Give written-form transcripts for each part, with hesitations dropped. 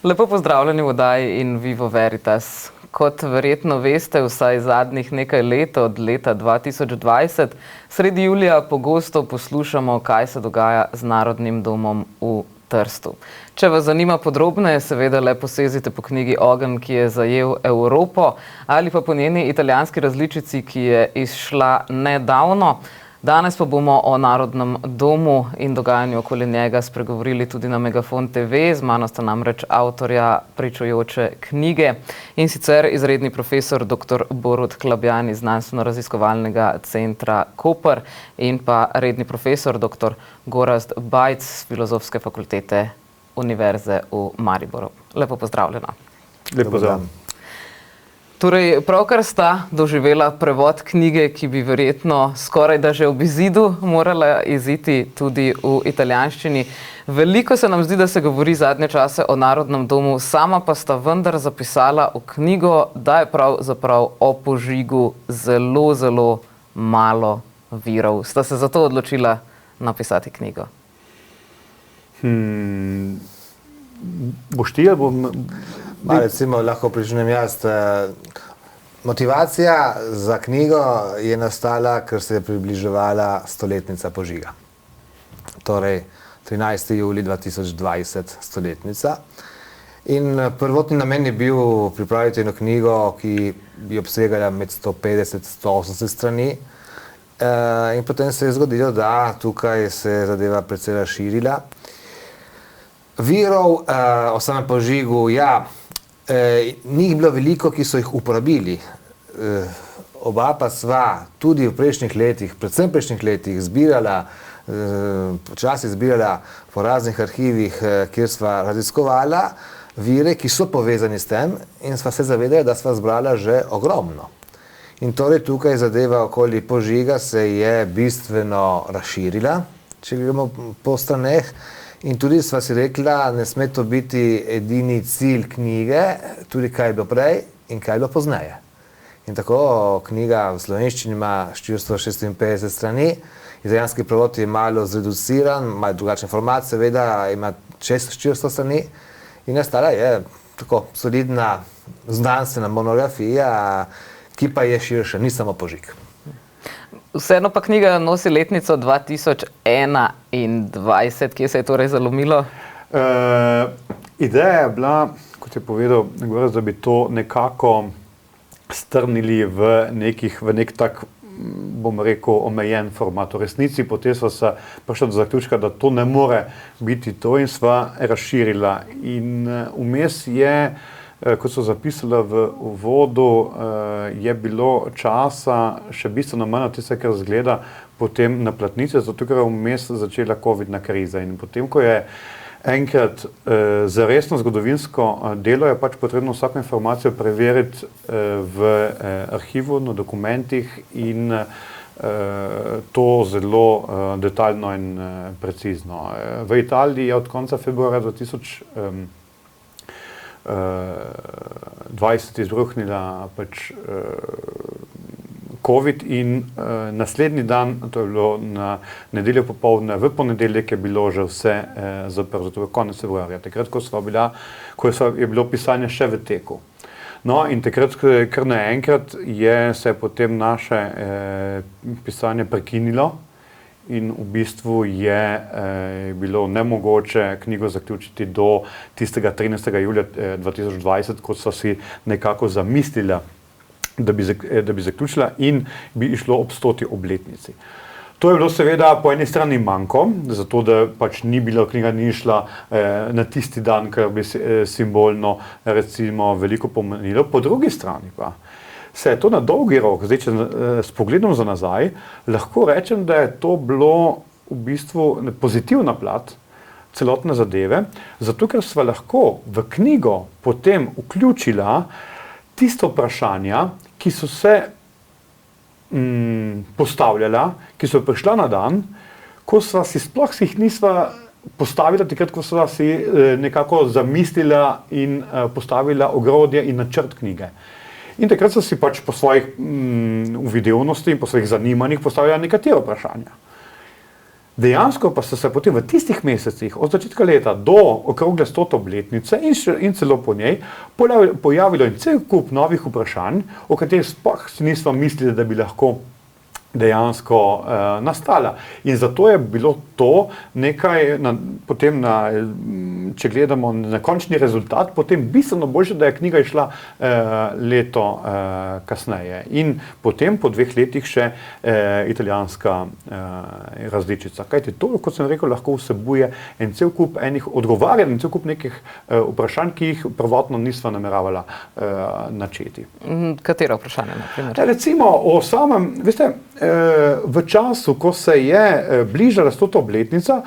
Lepo pozdravljeni v oddaji In Vivo Veritas. Kot verjetno veste, vsaj zadnjih nekaj let, od leta 2020, sredi julija pogosto poslušamo, kaj se dogaja z Narodnim domom v Trstu. Če vas zanima podrobneje, seveda le posezite po knjigi Ogenj, ki je zajel Evropo, ali pa po njeni italijanski različici, ki je izšla nedavno. Danes pa bomo o Narodnem domu in dogajanju okoli njega spregovorili tudi na Megafon TV. Z mano sta namreč avtorja pričujoče knjige, in sicer izredni profesor dr. Borut Klabjan iz Znanstveno-raziskovalnega centra Koper in pa redni profesor dr. Gorazd Bajc z Filozofske fakultete Univerze v Mariboru. Lepo pozdravljena. Lep pozdrav. Torej, pravkar sta doživela prevod knjige, ki bi verjetno skoraj da že ob izidu morala iziti tudi v italijanščini. Veliko se nam zdi, da se govori zadnje čase o Narodnem domu, sama pa sta vendar zapisala v knjigo, da je pravzaprav o požigu zelo malo virov. Sta se zato odločila napisati knjigo? Boš ti ali bom... Recimo, lahko pričnem jaz. Motivacija za knjigo je nastala, ker se je približevala stoletnica požiga. Torej, 13. julij 2020 stoletnica. In prvotni namen je bil pripraviti eno knjigo, ki bi obsegala med 150-180 strani. In potem se je zgodilo, da tukaj se je zadeva precej razširila. Virov o samem požigu, ni bilo veliko, ki so jih uporabili. Oba pa sva tudi v prejšnjih letih, predvsem v prejšnjih letih, počasi zbirala po raznih arhivih, kjer sva raziskovala vire, ki so povezani s tem, in sva se zavedala, da sva zbrala že ogromno. In torej tukaj zadeva okoli požiga se je bistveno razširila, če gremo po straneh. In tudi sva si rekla, ne sme to biti edini cilj knjige, tudi kaj je bilo prej in kaj je bilo pozneje. In tako knjiga v slovenščini ima 456 strani, italijanski prevod je malo zreduciran, malo drugačen format, seveda ima 400 strani, in nastala je tako solidna znanstvena monografija, ki pa je širša, ni samo požig. Vseeno pa knjiga nosi letnico 2021, kje se je torej zalomilo? Ideja je bila, kot je povedal, da bi to nekako strnili v nek tak, bom rekel, omejen format. V resnici potem sva se prišla do zaključka, da to ne more biti to, in sva razširila. In vmes je, kot so zapisala v uvodu, je bilo časa še bistveno manj od tistega, kar zgleda potem na platnici, zato ker je vmes začela covidna kriza. In potem, ko je enkrat za resno zgodovinsko delo, je pač potrebno vsako informacijo preveriti v arhivu, na dokumentih, in to zelo detaljno in precizno. V Italiji je od konca februarja 2020 izbruhnila pač COVID, in naslednji dan, to je bilo na nedeljo popoldne, v ponedeljek je bilo že vse zaprto, to je konec februarja, takrat, ko je bilo pisanje še v teku. No, in takrat, kar naenkrat se je potem naše pisanje prekinilo, in v bistvu je bilo nemogoče knjigo zaključiti do tistega 13. julija 2020, ko so si nekako zamislila, da bi zaključila in bi išlo ob 100. obletnici. To je bilo seveda po eni strani manko, zato da pač knjiga ni šla na tisti dan, kar bi simbolno recimo veliko pomenilo. Po drugi strani pa se je to na dolgi rok, zdaj če s pogledom za nazaj, lahko rečem, da je to bilo v bistvu pozitivna plat celotne zadeve, zato ker sva lahko v knjigo potem vključila tisto vprašanja, ki so se postavljala, ki so prišla na dan, ko sva si sploh si jih nisva postavila, takrat, ko sva si nekako zamislila in postavila ogrodje in načrt knjige. In takrat so si pač po svojih uvidevnosti in po svojih zanimanjih postavljali nekatera vprašanja. Dejansko pa so se potem v tistih mesecih od začetka leta do okrogle 100. obletnice in celo po njej pojavilo in cel kup novih vprašanj, o katerih sploh si nismo mislili, da bi lahko dejansko nastala. In zato je bilo to nekaj, če gledamo na končni rezultat, potem bistveno boljše, da je knjiga išla leto kasneje. In potem po 2 letih še italijanska različica. Kajti to, kot sem rekel, lahko vsebuje en cel kup enih odgovarjanj, en cel kup nekih vprašanj, ki jih prvotno nisva nameravala načeti. Katera vprašanja, na primer? Recimo o samem, veste, v času, ko se je bližala 100. obletnica,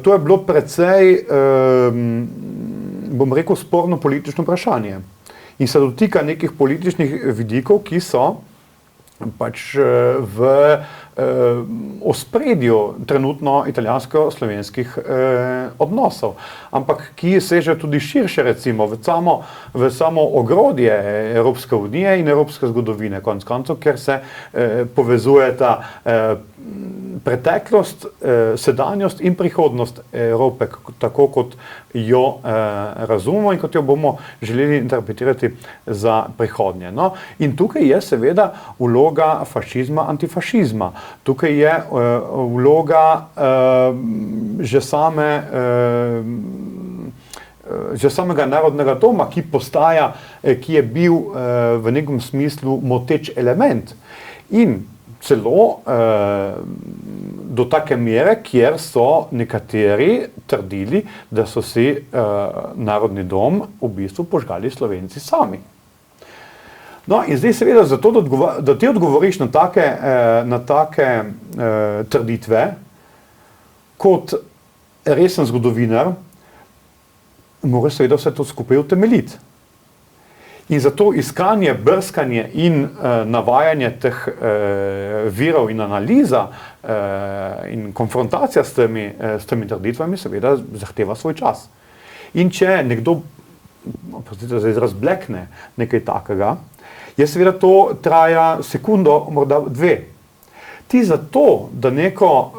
to je bilo precej, bom rekel, sporno politično vprašanje. In se dotika nekih političnih vidikov, ki so pač v ospredju trenutno italijansko-slovenskih odnosov, ampak ki seže tudi širše, recimo v samo ogrodje Evropske unije in evropske zgodovine, konec koncev, ker se povezujeta preteklost, sedanjost in prihodnost Evrope, tako kot jo razumemo in kot jo bomo želeli interpretirati za prihodnje. No? In tukaj je seveda vloga fašizma, antifašizma. Tukaj je vloga že samega narodnega doma, ki je bil v nekem smislu moteč element. In celo do take mere, kjer so nekateri trdili, da so si narodni dom v bistvu požgali Slovenci sami. No, in zdaj seveda zato, da ti odgovoriš na take trditve, kot resen zgodovinar, moraš seveda vse to skupaj utemeljiti. In zato iskanje, brskanje in navajanje teh virov in analiza in konfrontacija s temi trditvami seveda zahteva svoj čas. In če nekdo, prostite za izraz, blekne nekaj takega, je seveda to traja sekundo, morda 2. Ti zato, da neko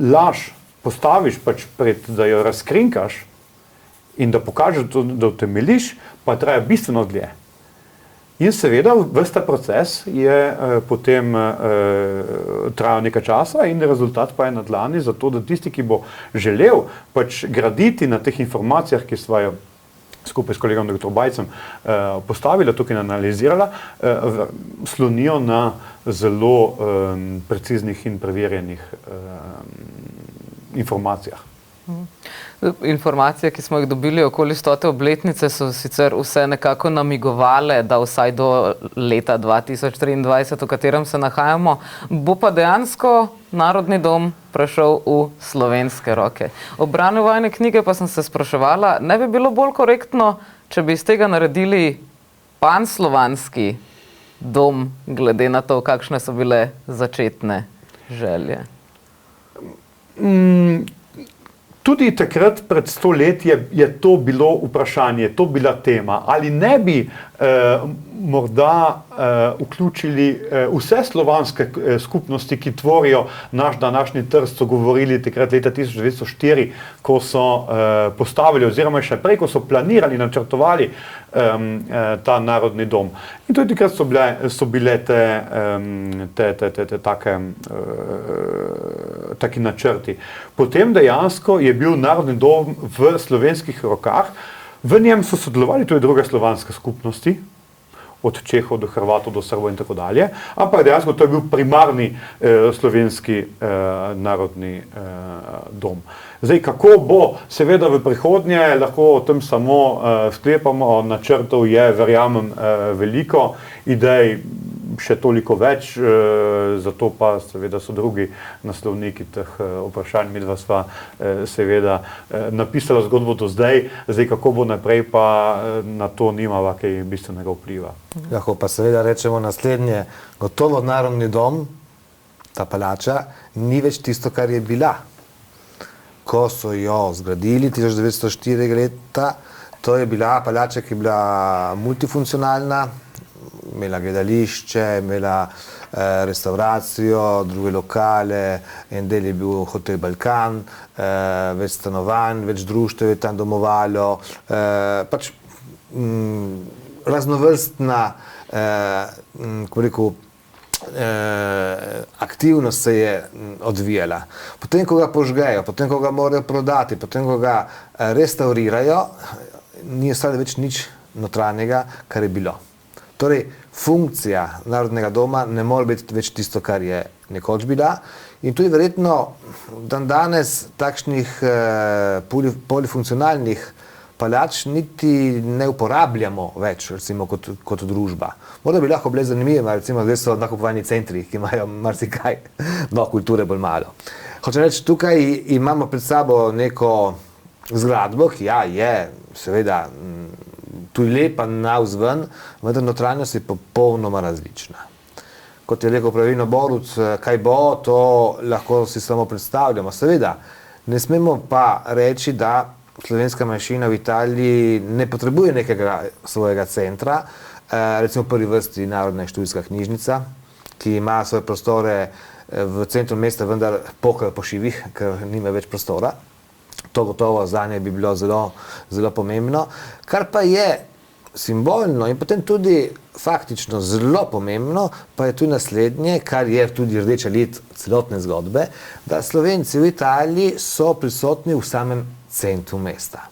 laž postaviš pač da jo razkrinkaš in da pokažeš, da utemeljiš, pa traja bistveno dlje. In seveda, ves ta proces je potem trajal nekaj časa in rezultat pa je na dlani, zato da tisti, ki bo želel pač graditi na teh informacijah, ki sva jo skupaj s kolegom dr. Bajcem postavila, tukaj analizirala, slonijo na zelo preciznih in preverjenih informacijah. Informacije, ki smo jih dobili okoli 100. obletnice, so sicer vse nekako namigovale, da vsaj do leta 2023, v katerem se nahajamo, bo pa dejansko Narodni dom prešel v slovenske roke. Ob branju vajine knjige pa sem se spraševala, ne bi bilo bolj korektno, če bi iz tega naredili panslovanski dom, glede na to, kakšne so bile začetne želje? Tudi takrat, pred 100 let, je to bilo vprašanje, to bila tema. Ali ne bi morda vključili vse slovanske skupnosti, ki tvorijo naš današnji Trst, so govorili takrat leta 1904, ko so postavili, oziroma še prej, ko so planirali, načrtovali ta Narodni dom. In tudi takrat so bile taki načrti. Potem dejansko je bil Narodni dom v slovenskih rokah. V njem so sodelovali tudi druge slovanske skupnosti, od Čehov do Hrvatov do Srbov in tako dalje, ampak dejansko to je bil primarni slovenski narodni dom. Zdaj, kako bo, seveda v prihodnje, lahko o tem samo sklepamo, načrtov je, verjamem, veliko, idej še toliko več, zato pa seveda so drugi naslovniki teh vprašanj. Midva sva seveda napisala zgodbo do zdaj, kako bo naprej, pa na to nimava kaj bistvenega vpliva. Lahko pa seveda rečemo naslednje, gotovo Narodni dom, ta palača, ni več tisto, kar je bila. Ko so jo zgradili 1904 leta, to je bila palača, ki je bila multifunkcionalna, imela gledališče, imela restauracijo, druge lokale, en del je bil Hotel Balkan, več stanovanj, več društev je tam domovalo, pač raznovrstna, kako rekel, aktivnost se je odvijala. Potem, ko ga požgejo, potem, ko ga morajo prodati, potem, ko ga restaurirajo, ni ostalo več nič notranjega, kar je bilo. Torej, funkcija Narodnega doma ne more biti več tisto, kar je nekoč bila. In tudi verjetno dan danes takšnih polifunkcionalnih palač niti ne uporabljamo več, recimo, kot družba. Morda bi lahko bile zanimive, recimo, zdaj so nakupovalni centri, ki imajo marsikaj, no, kulture bolj malo. Hočem reči, tukaj imamo pred sabo neko zgradbo, ki je seveda tudi lepa navzven, vendar notranjost je popolnoma različna. Kot je rekel pravilno Borut, kaj bo, to lahko si samo predstavljamo. Seveda, ne smemo pa reči, da slovenska manjšina v Italiji ne potrebuje nekega svojega centra, recimo v prvi vrsti Narodna študijska knjižnica, ki ima svoje prostore v centru mesta, vendar pokajo po šivih, ker nima več prostora. To gotovo zanje bi bilo zelo, zelo pomembno. Kar pa je simbolno in potem tudi faktično zelo pomembno, pa je tudi naslednje, kar je tudi rdeča nit celotne zgodbe, da Slovenci v Italiji so prisotni v samem centru mesta.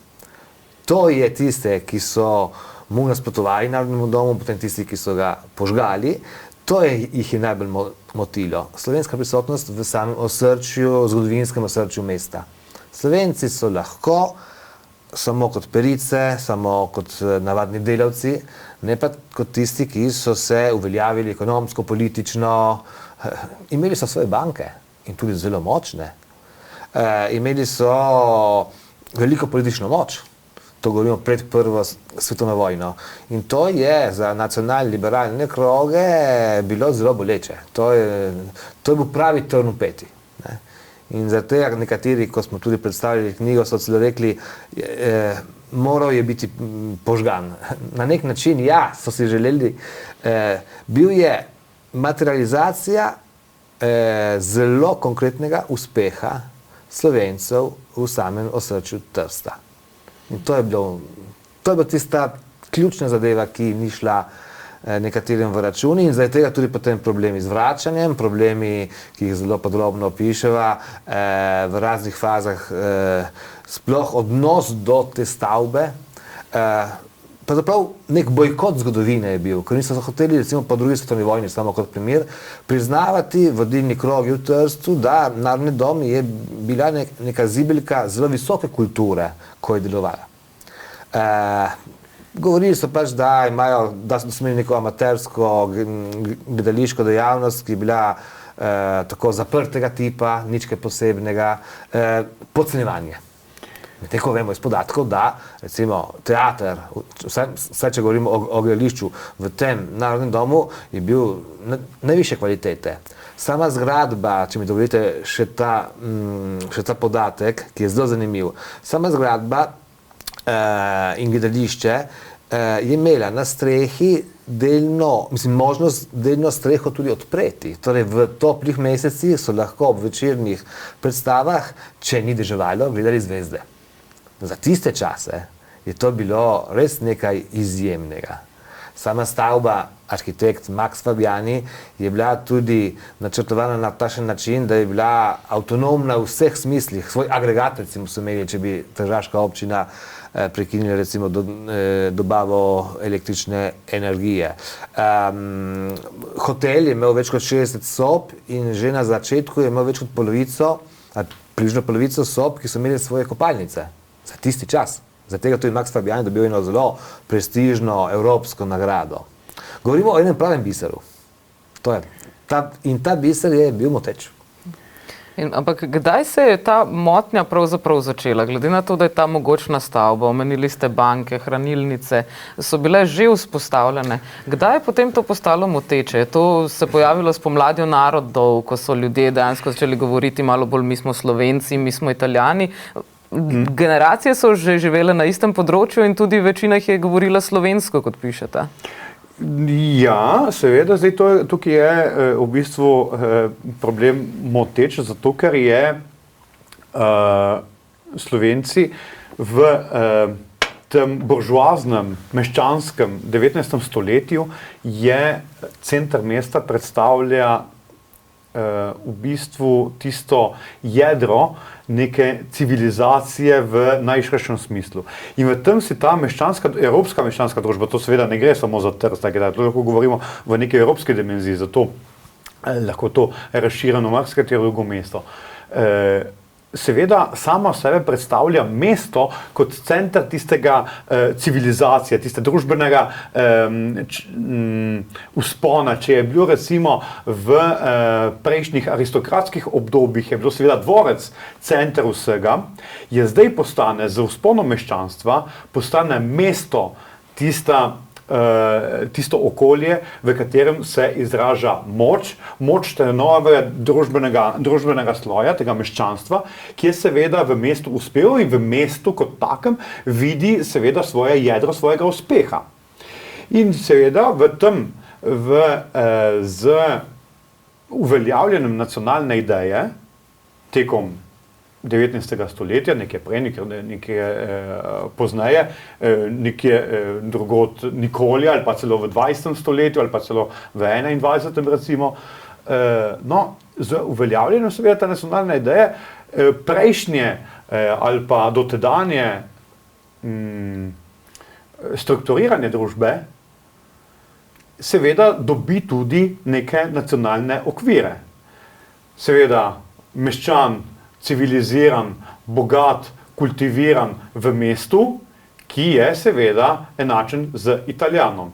To je tiste, ki so mu nasprotovali Narodnemu domu, potem tisti, ki so ga požgali, to jih je najbolj motilo. Slovenska prisotnost v samem osrčju, zgodovinskem osrčju mesta. Slovenci so lahko samo kot perice, samo kot navadni delavci, ne pa kot tisti, ki so se uveljavili ekonomsko, politično, imeli so svoje banke in tudi zelo močne. Imeli so veliko politično moč, to govorimo pred prvo svetovno vojno. In to je za nacionalno-liberalne kroge bilo zelo boleče. To je bil pravi trn v peti. In zato nekateri, ko smo tudi predstavili knjigo, so celo rekli, moral je biti požgan. Na nek način, ja, so si želeli, bil je materializacija zelo konkretnega uspeha Slovencev v samem osrčju Trsta. In to je bila tista ključna zadeva, ki ni šla nekaterim v računi in zaradi tega tudi potem problemi z vračanjem, problemi, ki jih zelo podrobno opiševa, v raznih fazah, sploh odnos do te stavbe. Pravzaprav nek bojkot zgodovine je bil, ker niso hoteli, recimo po drugi svetovni vojni, samo kot primer, priznavati vodilni krogi v Trstu, da Narodni dom je bila neka zibelka zelo visoke kulture, ko je delovala. Govorili so pač, da so imeli neko amatersko gledališko dejavnost, ki je bila tako zaprtega tipa, nič kaj posebnega, podcenjevanje. Tako vemo iz podatkov, da recimo teater, vsaj če govorimo o gledališču, v tem Narodnem domu je bil najvišje kvalitete. Sama zgradba, če mi dovolite še ta podatek, ki je zelo zanimiv, sama zgradba in gledališče je imela na strehi možnost delno streho tudi odpreti. Torej v toplih mesecih so lahko ob večernih predstavah, če ni deževalo, gledali zvezde. Za tiste čase je to bilo res nekaj izjemnega. Sama stavba, arhitekt Max Fabiani, je bila tudi načrtovana na takšen način, da je bila avtonomna v vseh smislih. Svoj agregat, recimo, so imeli, če bi tržaška občina prekinila recimo dobavo električne energije. Hotel je imel več kot 60 sob in že na začetku je imel več kot polovico, približno polovico sob, ki so imeli svoje kopalnice. Za tisti čas. Zato je tudi Max Fabiani dobil eno zelo prestižno evropsko nagrado. Govorimo o enem pravem biseru. In ta biser je bil moteč. Ampak kdaj se je ta motnja pravzaprav začela? Glede na to, da je ta mogočna stavba, omenili ste banke, hranilnice, so bile že vzpostavljene. Kdaj je potem to postalo moteče? Je to se pojavilo s pomladjo narodov, ko so ljudje dejansko začeli govoriti malo bolj, mi smo Slovenci, mi smo Italijani. Generacije so že živele na istem področju in tudi večina jih je govorila slovensko, kot pišete. Ja, seveda, zdaj tukaj je v bistvu problem moteč, zato ker je Slovenci v tem buržoaznem, meščanskem 19. stoletju je center mesta predstavlja v bistvu tisto jedro neke civilizacije v najširšem smislu. In v tem si ta evropska meščanska družba, to seveda ne gre samo za Trst, to lahko govorimo v neki evropski dimenziji, zato lahko to razširjeno marsikatero drugo mesto. Seveda sama sebe predstavlja mesto kot center tistega civilizacije, tiste družbenega vzpona. Če je bilo recimo v prejšnjih aristokratskih obdobjih, je bilo seveda dvorec center vsega, je zdaj postane z vzponom meščanstva, postane mesto tisto okolje, v katerem se izraža moč novega družbenega sloja, tega meščanstva, ki je seveda v mestu uspel in v mestu kot takem vidi seveda svoje jedro svojega uspeha. In seveda z uveljavljanjem nacionalne ideje tekom 19. stoletja, nekje prej, nekje pozneje, nekje drugod nikoli, ali pa celo v 20. stoletju, ali pa celo v 21. recimo. Z uveljavljanjem seveda ta nacionalne ideje, prejšnje ali pa dotedanje strukturiranje družbe, seveda dobi tudi neke nacionalne okvire. Seveda meščan, civiliziran, bogat, kultiviran v mestu, ki je seveda enačen z Italijanom.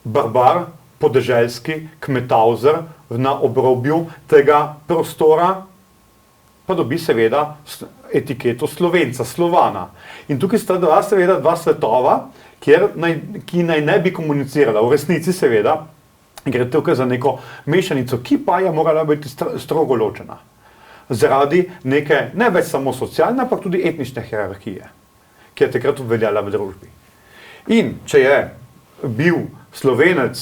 Barbar, podeželski, kmetavzer na obrobju tega prostora, pa dobi seveda etiketo Slovenca, Slovana. In tukaj sta seveda dva svetova, ki naj ne bi komunicirala. V resnici seveda gre tukaj za neko mešanico, ki pa je morala biti strogo ločena. Zaradi neke ne več samo socialne, ampak tudi etnične hierarhije, ki je takrat obveljala v družbi. In če je bil Slovenec,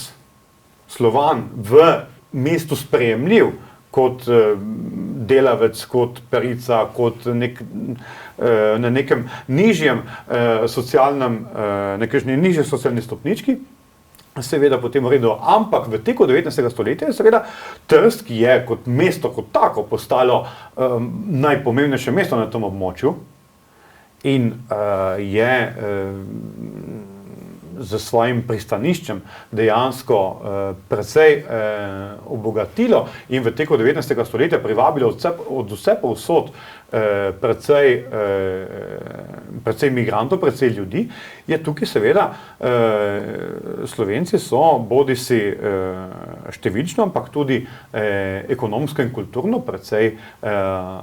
Slovan v mestu sprejemljiv kot delavec, kot perica, kot na nekem nižjem socialnem, nižje socialni stopnički, seveda potem v redu, ampak v teku 19. stoletja je seveda Trst, ki je kot mesto kot tako postalo najpomembnejše mesto na tem območju in je z svojim pristaniščem dejansko precej obogatilo in v teku 19. stoletja privabilo od vse povsod precej migrantov, precej ljudi, je tukaj seveda Slovenci so bodisi številčno, ampak tudi ekonomsko in kulturno precej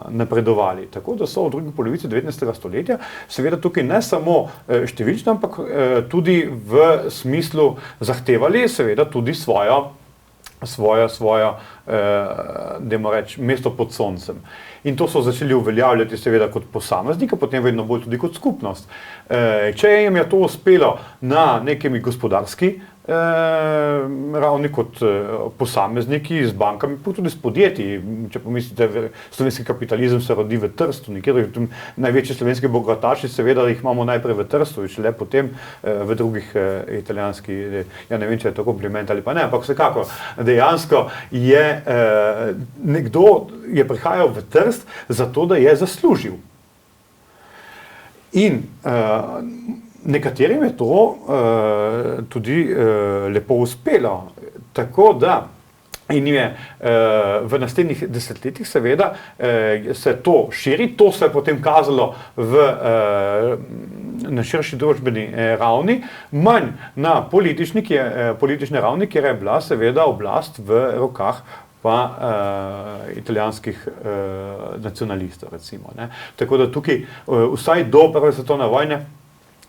napredovali. Tako da so v drugi polovici 19. stoletja seveda tukaj ne samo številčno, ampak tudi v smislu zahtevali seveda tudi svojo dajmo reči, mesto pod soncem. In to so začeli uveljavljati seveda kot posameznika, potem vedno bolj tudi kot skupnost. Če jim je to uspelo na nekimi gospodarski ravni kot posamezniki z bankami, pa tudi s podjetji. Če pomislite, slovenski kapitalizem se rodi v Trstu, nekje največji slovenski bogataši, seveda jih imamo najprej v Trstu in šele potem v drugih italijanskih, ja ne vem, če je to kompliment ali pa ne, ampak vsekako dejansko je nekdo je prihajal v Trst zato, da je zaslužil. In nekaterim je to tudi lepo uspelo, tako da in je v naslednjih desetletjih seveda se to širi, to se je potem kazalo na širši družbeni ravni, manj na politični ravni, kjer je bila seveda oblast v rokah pa italijanskih nacionalistov, recimo. Tako da tukaj, vsaj do prve svetovne vojne,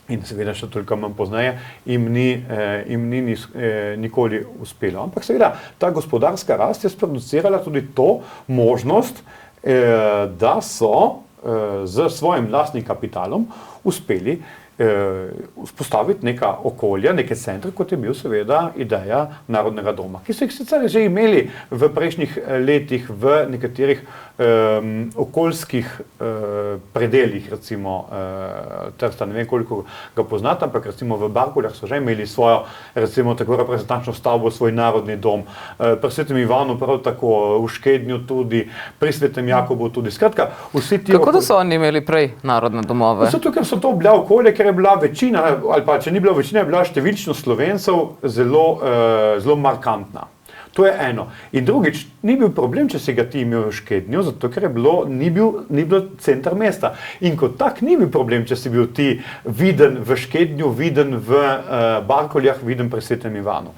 in seveda še toliko manj pozneje, jim ni nikoli uspelo. Ampak seveda ta gospodarska rast je sproducirala tudi to možnost, da so z svojim lastnim kapitalom uspeli vzpostaviti neka okolja, neke centre, kot je bil seveda ideja Narodnega doma, ki so jih sicer že imeli v prejšnjih letih v nekaterih okoljskih predeljih, recimo Trsta, ne vem koliko ga poznate, ampak recimo v Barkoljah so že imeli svojo, recimo tako reprezentančno stavbo, svoj narodni dom, pri Svetem Ivanu prav tako, v Škednju tudi, pri Svetem Jakobu tudi. Skratka, vsi ti Kako da so oni imeli prej narodne domove? Zato, ker so to bila okolje, ker je bila večina, ali pa če ni bila večina, je bila številčnost Slovencev zelo markantna. To je eno. In drugič, ni bil problem, če si ga ti imel v Škednju, zato ker ni bil center mesta. In kot tak ni bil problem, če si bil ti viden v Škednju, viden v Barkoljah, viden pri Svetem Ivanu.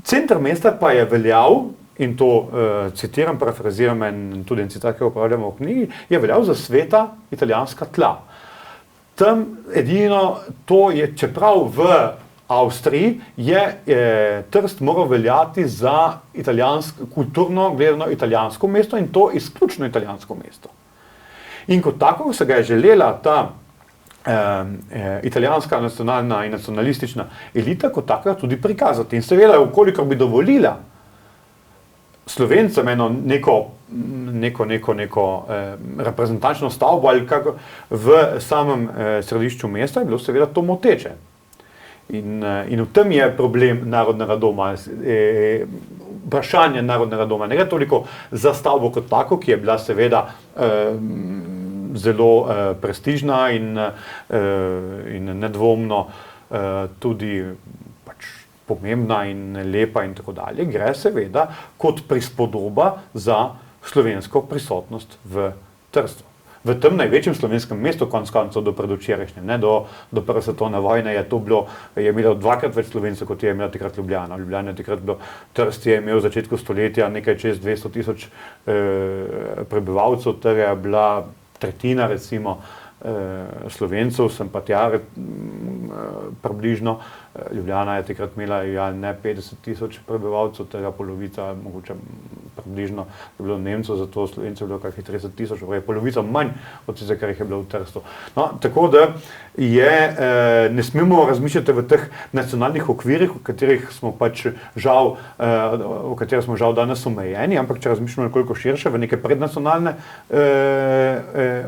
Center mesta pa je veljal, in to citiram, parafraziram in tudi en citat, ki ga uporabljamo v knjigi, je veljal za sveta italijanska tla. Tam edino to je, čeprav v Avstriji je Trst moral veljati za kulturno gledano italijansko mesto in to izključno italijansko mesto. In kot tako se ga je želela ta italijanska nacionalna in nacionalistična elita kot taka tudi prikazati. In seveda, ukolikor bi dovolila Slovencem neko reprezentančno stavbo ali kako v samem središču mesta, je bilo seveda to moteče. In v tem je problem Narodnega doma, vprašanje Narodnega doma. Ne gre toliko za stavbo kot tako, ki je bila seveda zelo prestižna in nedvomno tudi pomembna in lepa in tako dalje, gre seveda kot prispodoba za slovensko prisotnost v Trstu. V tem največjem slovenskem mestu, konec koncev do predvčerajšnjem, do prve svetovne vojne je imelo dvakrat več Slovencev, kot je imela takrat Ljubljana. Ljubljana je takrat bilo, Trst je imel v začetku stoletja nekaj čez 200 000 prebivalcev, ter je bila tretjina recimo Slovencev, sem pa tja približno. Ljubljana je takrat imela ne 50 000 prebivalcev, tega polovica, mogoče približno je bilo Nemcev, zato Slovencev je bilo kakih 30 000, je polovica manj od tega, kar jih je bilo v Trstu. No, tako da ne smemo razmišljati v teh nacionalnih okvirih, v katerih smo žal danes omejeni, ampak če razmišljamo nekoliko širše, v neke prednacionalne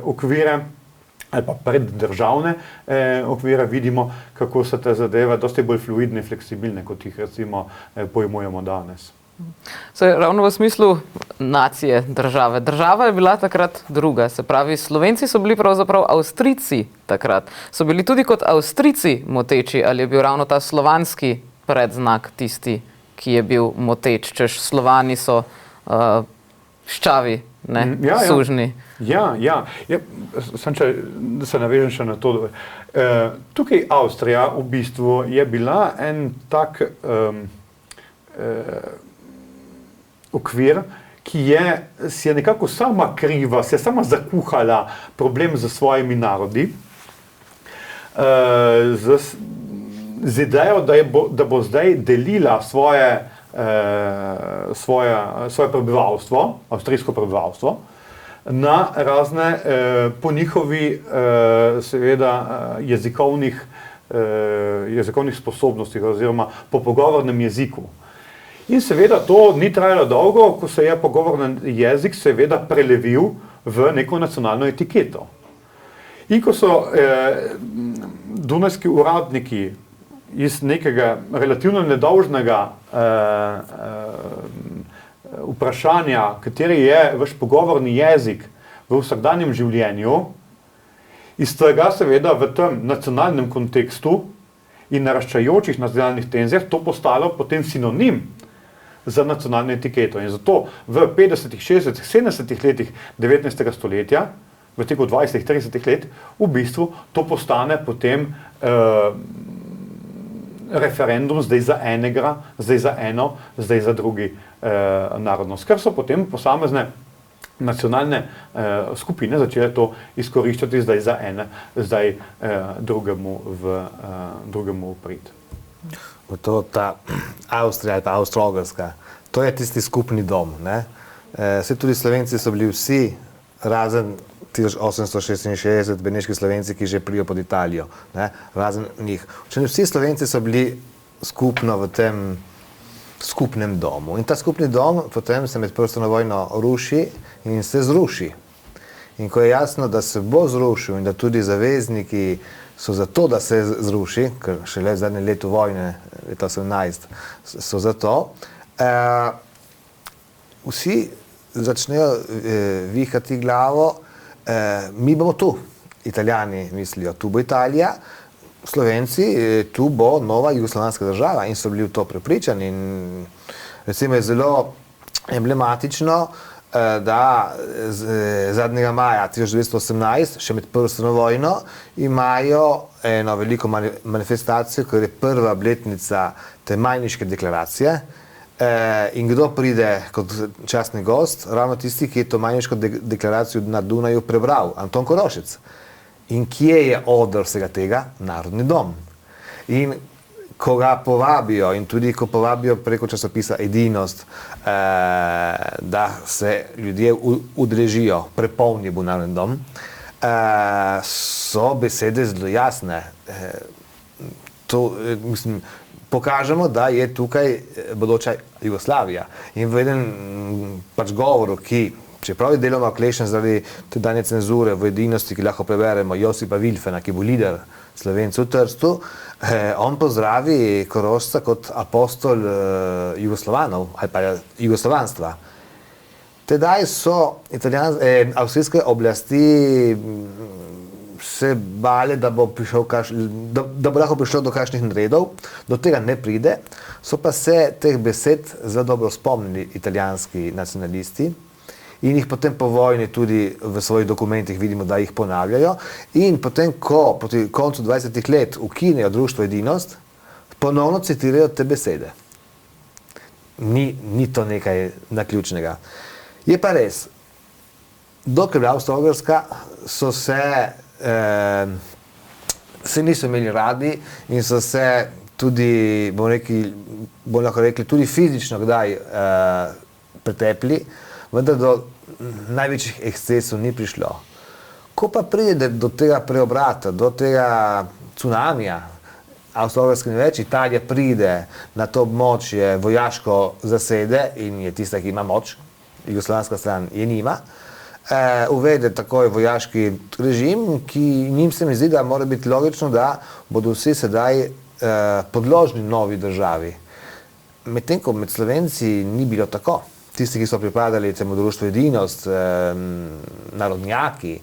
okvire, ali pa preddržavne okvire, vidimo, kako so te zadeve dosti bolj fluidne, fleksibilne, kot jih recimo pojmujemo danes. Ravno v smislu nacije, države. Država je bila takrat druga, se pravi, Slovenci so bili pravzaprav Avstrijci takrat. So bili tudi kot Avstrijci moteči, ali je bil ravno ta slovanski predznak tisti, ki je bil moteč, češ Slovani so ščavi, sužni. Ja. Sam če se navežem še na to. Tukaj Avstrija v bistvu je bila en tak okvir, ki si je nekako sama kriva, se je sama zakuhala problem z svojimi narodi, z idejo, da bo zdaj delila svoje prebivalstvo, avstrijsko prebivalstvo, na razne po njihovi seveda jezikovnih sposobnostih oziroma po pogovornem jeziku. In seveda to ni trajalo dolgo, ko se je pogovorni jezik seveda prelevil v neko nacionalno etiketo. In ko so dunajski uradniki iz nekega relativno nedolžnega vprašanja, kateri je vaš pogovorni jezik v vsakdanjem življenju, iz tega seveda v tem nacionalnem kontekstu in naraščajočih nacionalnih tenzijah to postalo potem sinonim za nacionalno etiketo. In zato v 50., 60., 70. letih 19. stoletja, v teku 20., 30. let, v bistvu to postane potem referendum zdaj za enega, zdaj za eno, zdaj za drugi narodnost. Ker so potem posamezne nacionalne skupine začele to izkoriščati zdaj za ene, zdaj drugemu v prid. To ta Avstrija ali pa Avstro-Ogrska, to je tisti skupni dom. Saj tudi Slovenci so bili vsi, razen 1866 beneški Slovenci, ki že prijo pod Italijo, ne, razen njih. Vsi Slovenci so bili skupno v tem skupnem domu. In ta skupni dom potem se med prvo svetovno vojno ruši in se zruši. In ko je jasno, da se bo zrušil in da tudi zavezniki so za to, da se zruši, ker šele v zadnjem letu vojne, leta 18, so za to, vsi začnejo vihati glavo, mi bomo tu, Italijani mislijo, tu bo Italija, Slovenci, tu bo nova jugoslovanska država in so bili v to prepričani. In recimo je zelo emblematično, da zadnjega maja 1918, še med prvo svetovno vojno, imajo eno veliko manifestacijo, ker je prva obletnica te Majniške deklaracije. In kdo pride kot častni gost? Ravno tisti, ki je to Majniško deklaracijo na Dunaju prebral, Anton Korošec. In kje je oder vsega tega? Narodni dom. In ko ga povabijo, in tudi ko povabijo preko časopisa Edinost, da se ljudje udeležijo, prepolni bo Narodni dom, so besede zelo jasne. Mislim, pokažemo, da je tukaj bodoča Jugoslavija. In v enem pač govoru, ki čeprav je deloma okleščen zaradi tedanje cenzure v Edinosti, ki lahko preberemo Josipa Vilfena, ki bo lider Slovencev v Trstu, on pozdravi Korošca kot apostol Jugoslovanov ali pa jugoslovanstva. Tedaj so avstrijske oblasti se bale, da bo lahko prišlo do kakšnih naredov, do tega ne pride, so pa se teh besed zelo dobro spomnili italijanski nacionalisti in jih potem po vojni tudi v svojih dokumentih vidimo, da jih ponavljajo. In potem, ko proti koncu 20 let ukinejo društvo Edinost, ponovno citirajo te besede. Ni to nekaj naključnega. Je pa res, dokler je Avstro-Ogrska, so se niso imeli radi in so se tudi, bomo lahko rekli, tudi fizično kdaj pretepli, vendar do največjih ekscesov ni prišlo. Ko pa pride do tega preobrata, do tega cunamija, Avstro-Ogrska ni več, Italija pride na to območje, vojaško zasede in je tista, ki ima moč, jugoslovanska stran je nima, uvede takoj vojaški režim, ki njim se mi zdi, da mora biti logično, da bodo vsi sedaj podložni novi državi. Medtem ko med Slovenci ni bilo tako. Tisti, ki so pripadali temu društvu Edinost, narodnjaki,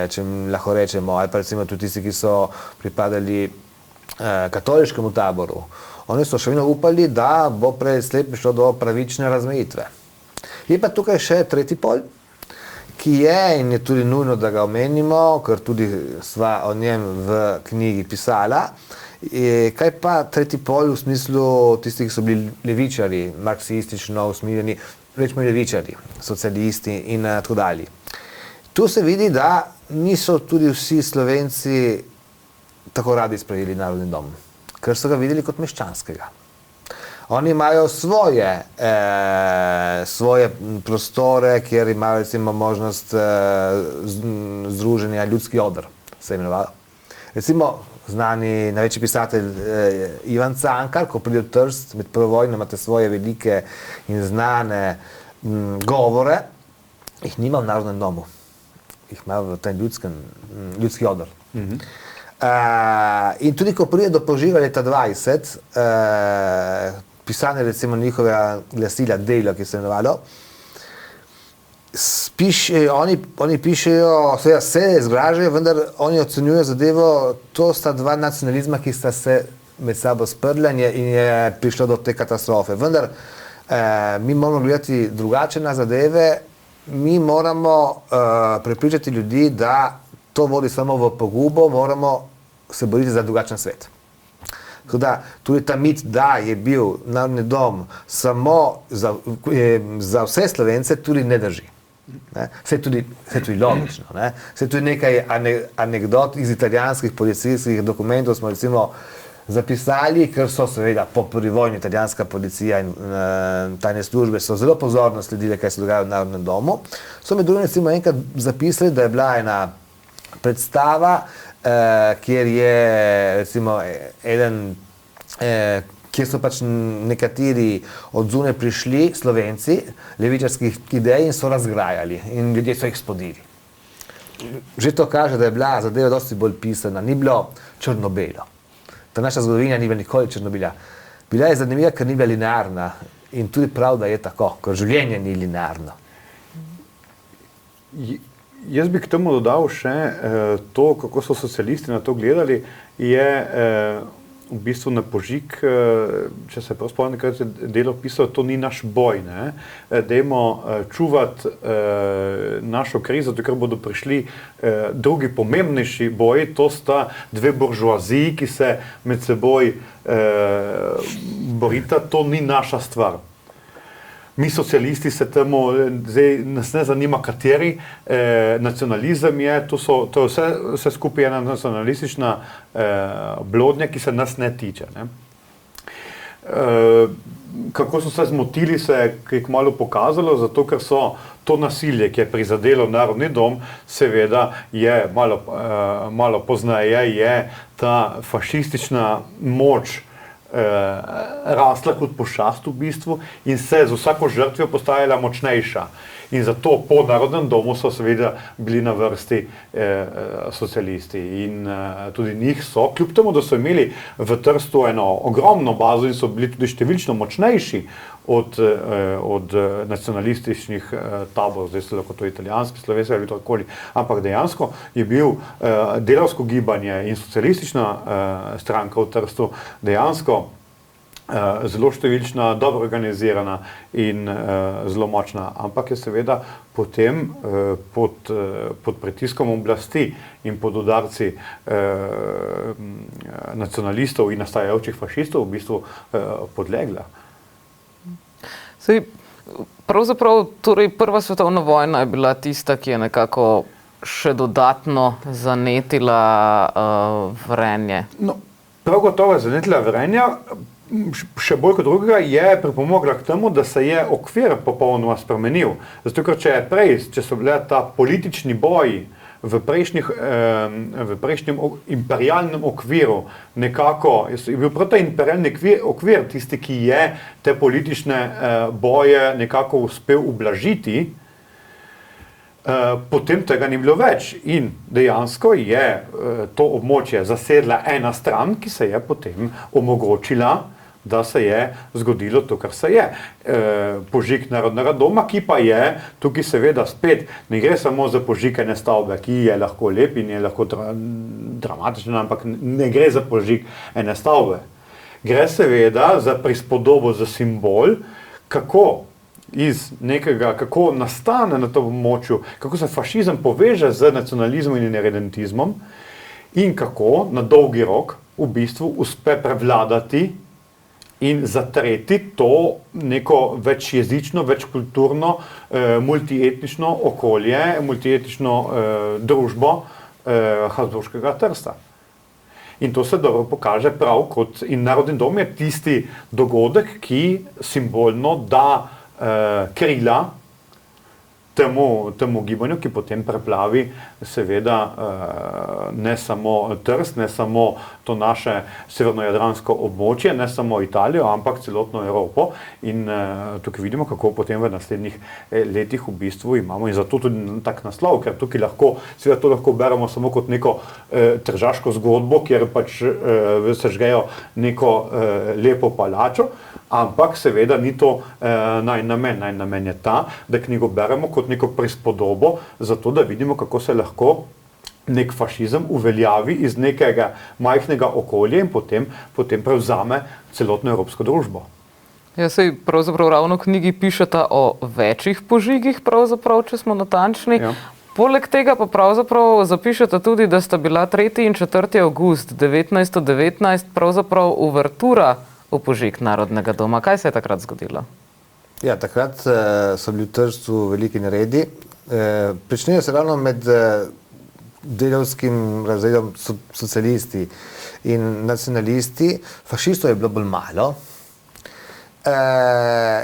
če lahko rečemo, ali pa recimo tudi tisti, ki so pripadali katoliškemu taboru, oni so še vedno upali, da bo prej slej prišlo do pravične razmejitve. Je pa tukaj še tretji pol, ki je, in je tudi nujno, da ga omenimo, ker tudi sva o njem v knjigi pisala. Kaj pa tretji pol v smislu tistih, ki so bili levičari, marksistično usmerjeni, rečemo levičari, socialisti in tako dalje. Tu se vidi, da niso tudi vsi Slovenci tako radi sprejeli Narodni dom, ker so ga videli kot meščanskega. Oni imajo svoje prostore, kjer imajo recimo možnost združenja Ljudski oder, se imenovalo. Recimo znani največji pisatelj Ivan Cankar, ko pride v Trst med prvo vojno, imate svoje velike in znane govore, jih nima v Narodnem domu. Jih ima v tem Ljudski oder. In tudi ko pride do požiga leta 20, pisanje recimo njihovega glasila Delo, ki se je imenovalo, oni pišejo, seveda se zgražajo, vendar oni ocenjujejo zadevo, to sta dva nacionalizma, ki sta se med sabo sprla in je prišlo do te katastrofe. Vendar mi moramo gledati drugače na zadeve, mi moramo prepričati ljudi, da to vodi samo v pogubo, moramo se boriti za drugačen svet. Tako da tudi ta mit, da je bil Narodni dom samo za vse Slovence, tudi ne drži. Vse tudi logično. Vse tudi nekaj anekdot iz italijanskih policijskih dokumentov smo recimo zapisali, ker so seveda po prvi vojni italijanska policija in tajne službe so zelo pozorno sledile, kaj se dogaja v Narodnem domu, so med drugim recimo enkrat zapisali, da je bila ena predstava, kjer je recimo kjer so pač nekateri od zunaj prišli, Slovenci, levičarskih idej in so razgrajali in ljudje so jih spodili. Že to kaže, da je bila zadeva dosti bolj pisana, ni bilo črno-belo. Ta naša zgodovina ni bila nikoli črno-bela. Bila je zanimiva, ker ni bila linearna in tudi prav, da je tako, ker življenje ni linearno. Jaz bi k temu dodal še to, kako so socialisti na to gledali, je v bistvu na požig, če se prav spomnim, kaj je Delo pisal, to ni naš boj, ne? Dajmo čuvati našo krizo, ker bodo prišli drugi pomembnejši boji, to sta dve buržoaziji, ki se med seboj borita, to ni naša stvar. Mi socialisti se temu, zdaj nas ne zanima kateri, nacionalizem je, to je vse skupaj ena nacionalistična blodnja, ki se nas ne tiče. Ne? Kako so se zmotili, se je kmalu pokazalo, zato ker so to nasilje, ki je prizadelo Narodni dom, seveda je malo pozneje, je ta fašistična moč rasla kot pošast v bistvu in se z vsako žrtvijo postajala močnejša. In zato po Narodnem domu so seveda bili na vrsti socialisti. In tudi njih so, kljub temu, da so imeli v Trstu eno ogromno bazo in so bili tudi številčno močnejši od nacionalističnih taborov, zdaj se lahko to italijanski, slovenski ali takoli, ampak dejansko je bil delavsko gibanje in socialistična stranka v Trstu dejansko zelo številčna, dobro organizirana in zelo močna, ampak je seveda potem pod pritiskom oblasti in pod udarci nacionalistov in nastajajočih fašistov v bistvu podlegla. Pravzaprav, torej Prva svetovna vojna je bila tista, ki je nekako še dodatno zanetila vrenje. No, prav gotovo je zanetila vrenja, še bolj kot drugega je pripomogla k temu, da se je okvir popolnoma spremenil. Zato, ker če so bile ta politični boji v prejšnjem imperialnem okviru nekako, je bil prav ta imperialni okvir tisti, ki je te politične boje nekako uspel ublažiti, potem tega ni bilo več in dejansko je to območje zasedla ena stran, ki se je potem omogočila, da se je zgodilo to, kar se je. Požig Narodnega doma, ki pa je, tukaj seveda spet ne gre samo za požig ene stavbe, ki je lahko lep in je lahko dramatičen, ampak ne gre za požig ene stavbe. Gre seveda za prispodobo, za simbol, kako nastane na tem območju, kako se fašizem poveže z nacionalizmom in irredentizmom in kako na dolgi rok v bistvu uspe prevladati in zatreti to neko večjezično, večkulturno, multietnično okolje, multietnično družbo habsburškega Trsta. In to se dobro pokaže prav kot in Narodni dom je tisti dogodek, ki simbolno da krila temu gibanju, ki potem preplavi seveda ne samo Trst, ne samo to naše severnojadransko območje, ne samo Italijo, ampak celotno Evropo. In tukaj vidimo, kako potem v naslednjih letih v bistvu imamo in zato tudi tak naslov, ker tukaj seveda to lahko beremo samo kot neko tržaško zgodbo, kjer pač se žgejo neko lepo palačo, ampak seveda ni to namen. Namen je ta, da knjigo beremo kot neko prispodobo, zato da vidimo, kako se lahko nek fašizem uveljavi iz nekega majhnega okolja in potem prevzame celotno evropsko družbo. Ja, sej pravzaprav ravno v knjigi pišeta o večjih požigih, pravzaprav, če smo natančni. Ja. Poleg tega pa pravzaprav zapišete tudi, da sta bila 3. in 4. avgust 1919 pravzaprav uvertura v požig Narodnega doma. Kaj se je takrat zgodilo? Ja, takrat so bili v Trstu veliki neredi. Pričnejo se ravno med delavskim razredom socialisti in nacionalisti, fašistov je bilo bolj malo.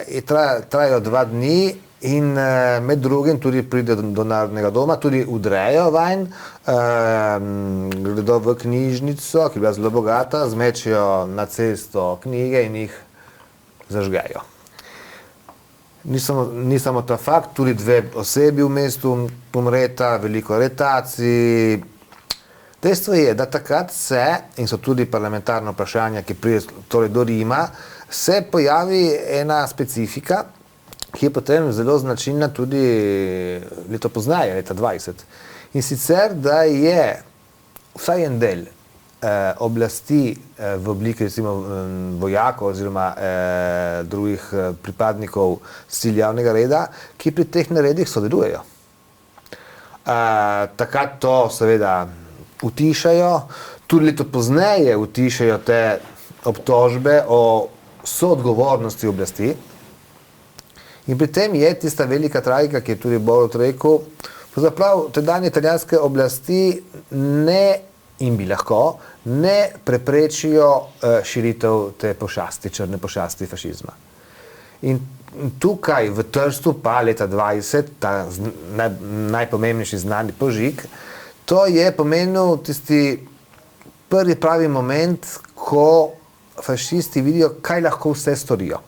Je trajalo 2 dni in med drugim tudi pride do Narodnega doma, tudi udrejo vanj, gredo v knjižnico, ki je bila zelo bogata, zmečejo na cesto knjige in jih zažgejo. Ni samo ta fakt, tudi 2 osebi v mestu pomreta, veliko aretacij. Dejstvo je, da takrat se, in so tudi parlamentarna vprašanja, ki pride torej do Rima, se pojavi ena specifika, ki je potem zelo značilna tudi leto pozneje, leta 20. In sicer, da je vsaj en del oblasti v obliki recimo vojakov oziroma drugih pripadnikov sil javnega reda, ki pri teh naredih sodelujejo. Takrat to seveda utišajo, tudi leto pozneje utišajo te obtožbe o soodgovornosti oblasti. In pri tem je tista velika tragika, ki je tudi Borut rekel, pravzaprav tedanje italijanske oblasti in bi lahko ne preprečijo širitev te pošasti, črne pošasti fašizma. In tukaj v Trstu pa leta 20, ta najpomembnejši znani požig, to je pomenil tisti prvi pravi moment, ko fašisti vidijo, kaj lahko vse storijo.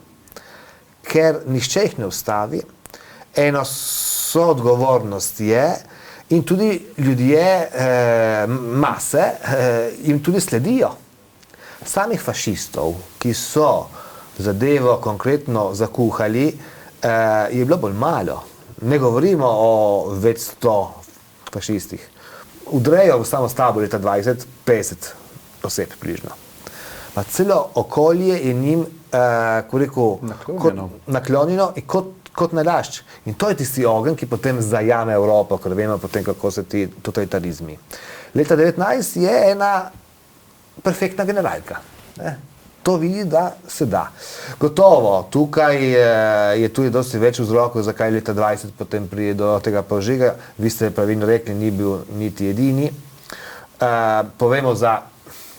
Ker nihče jih ne ustavi, eno soodgovornost je, in tudi ljudje, mase, jim tudi sledijo. Samih fašistov, ki so zadevo konkretno zakuhali, je bilo bolj malo. Ne govorimo o več 100 fašistih. Udrejo v samo stabu leta 20, 50 oseb približno. Pa celo okolje je njim, ko rekel, naklonjeno in kot nalašč. In to je tisti ogenj, ki potem zajame Evropo, ker vemo potem, kako se ti totalitarizmi. Leta 19 je ena perfektna generalka. To vidi, da se da. Gotovo, tukaj je tudi dosti več vzrokov, zakaj leta 20 potem pride do tega požiga. Vi ste pravilno rekli, ni bil niti edini. Povemo za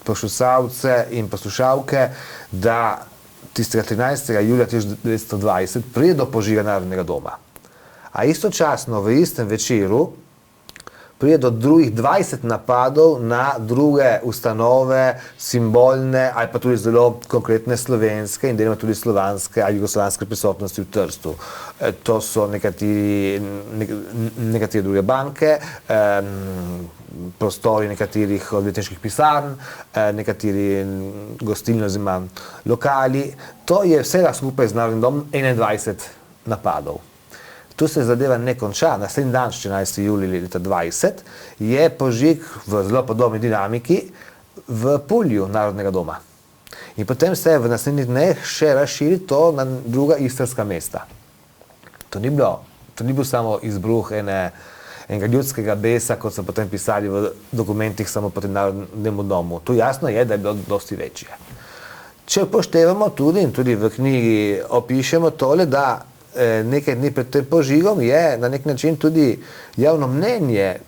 poslušalce in poslušalke, da tistega 13. julija 1920 pride do požiga Narodnega doma. A istočasno v istem večeru pride do drugih 20 napadov na druge ustanove, simbolne ali pa tudi zelo konkretne slovenske in deloma tudi slovanske ali jugoslovanske prisotnosti v Trstu. To so nekatere druge banke, prostori nekaterih odvetniških pisarn, nekateri gostilni oziroma lokali. To je vsega skupaj z Narodnim domom 21 napadov. Tu se zadeva ne konča. Naslednji dan, 14. julij leta 20, je požig v zelo podobni dinamiki v Pulju Narodnega doma. In potem se v naslednjih dneh še razširi to na druga istrska mesta. To ni bil samo izbruh enega ljudskega besa, kot so potem pisali v dokumentih samo proti Narodnemu domu. Tu jasno je, da je bilo dosti večje. Če upoštevamo tudi, in tudi v knjigi opišemo tole, da nekaj dni pred tem požigom je na nek način tudi javno mnenje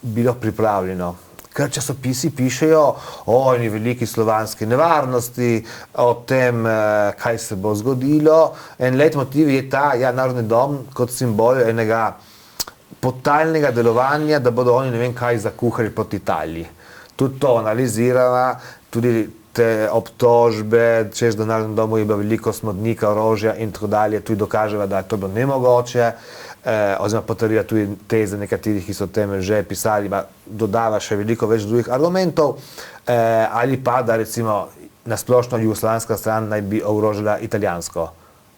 bilo pripravljeno. Ker časopisi pišejo o eni veliki slovanski nevarnosti, o tem, kaj se bo zgodilo. En leitmotiv je ta, Narodni dom kot simbol enega podtalnega delovanja, da bodo oni ne vem kaj zakuhali proti Italiji. Tudi to analizirava, tudi te obtožbe, češ da v Narodnem domu je bilo veliko smodnika, orožja in tako dalje, tudi dokaževa, da je to bilo nemogoče, oziroma potrjuje tudi teze nekaterih, ki so o tem že pisali, dodava še veliko več drugih argumentov, ali pa, da recimo nasplošno jugoslovanska stran naj bi ogrožala italijansko.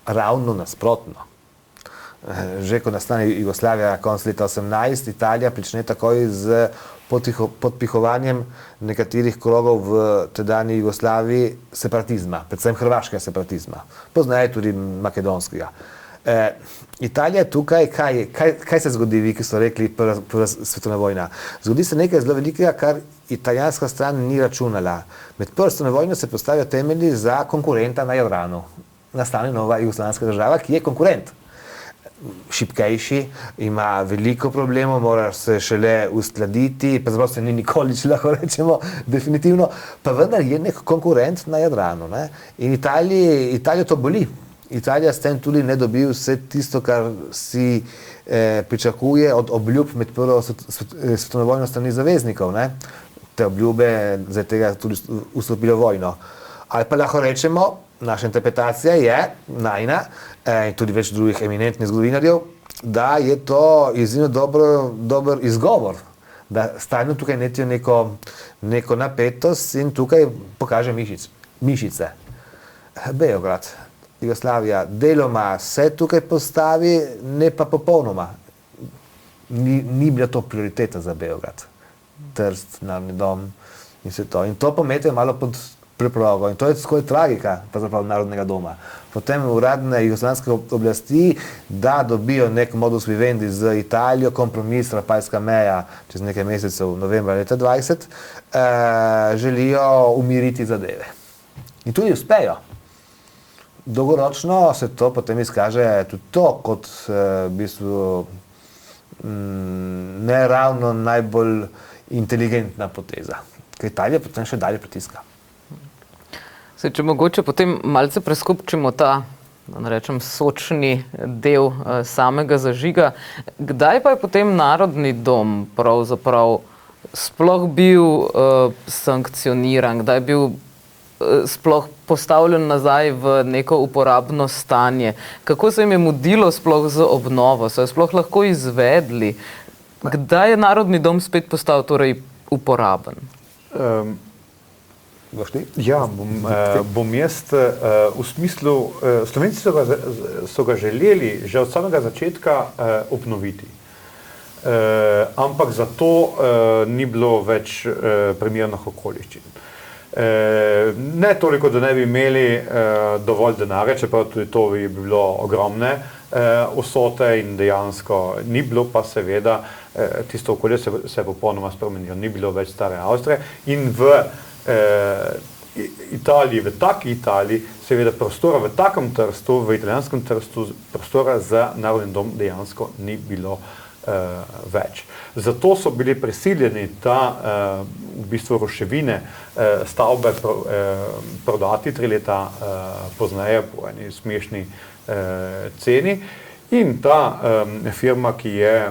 Ravno nasprotno. Že ko nastane Jugoslavija konec leta 18, Italija prične takoj z podpihovanjem nekaterih krogov v tedanji Jugoslaviji separatizma, predvsem hrvaškega separatizma, poznaje tudi makedonskega. Italija tukaj, kaj se zgodi, vi, ki so rekli prva svetovna vojna? Zgodi se nekaj zelo velikega, kar italijanska stran ni računala. Med prvo svetovno vojno se postavijo temelji za konkurenta na Jadranu. Nastane nova jugoslovanska država, ki je konkurent. šibkejši, ima veliko problemov, mora se šele uskladiti, pa zelo se ni nikoli, če lahko rečemo, definitivno, pa vendar je nek konkurent na Jadranu, ne? In Italijo to boli. Italija s tem tudi ne dobi vse tisto, kar si pričakuje od obljub med prvo svetovno vojno strani zaveznikov, ne? Te obljube zaradi tega tudi vstopilo vojno. Ali pa lahko rečemo, naša interpretacija je najina in tudi več drugih eminentnih zgodovinarjev, da je to izjemno dober izgovor, da stalno tukaj netijo neko napetost in tukaj pokaže mišice. Beograd, Jugoslavija, deloma se tukaj postavi, ne pa popolnoma. Ni bila to prioriteta za Beograd. Trst, Narodni dom in vse to. In to pomete malo pod preprogo. In to je skoraj tragika pravzaprav Narodnega doma. Potem uradne jugoslovanske oblasti, da dobijo nek modus vivendi z Italijo, kompromis, Rapalska meja čez nekaj mesecev, novembra leta 20, želijo umiriti zadeve. In tudi uspejo. Dolgoročno se to potem izkaže tudi to kot v bistvu ne ravno najbolj inteligentna poteza, ker Italija potem še dalje pritiska. Če mogoče potem malce preskupčimo ta, da ne rečem, sočni del samega zažiga, kdaj pa je potem Narodni dom pravzaprav sploh bil sankcioniran, kdaj je bil sploh postavljen nazaj v neko uporabno stanje? Kako se jim je mudilo sploh z obnovo? So jo sploh lahko izvedli? Kdaj je Narodni dom spet postal torej uporaben? Ja, bom jaz v smislu, Slovenci so ga želeli že od samega začetka obnoviti. Ampak za to ni bilo več primernih okoliščin. Ne toliko, da ne bi imeli dovolj denarja, čeprav tudi to bi bilo ogromne vsote in dejansko ni bilo, pa seveda tisto okolje se je popolnoma spremenilo. Ni bilo več stare Avstrije in v Italiji, v taki Italiji, seveda prostora v takem Trstu, v italijanskem Trstu, prostora za Narodni dom dejansko ni bilo več. Zato so bili prisiljeni ta v bistvu ruševine stavbe prodati 3 leta pozneje po eni smešni ceni in ta firma, ki je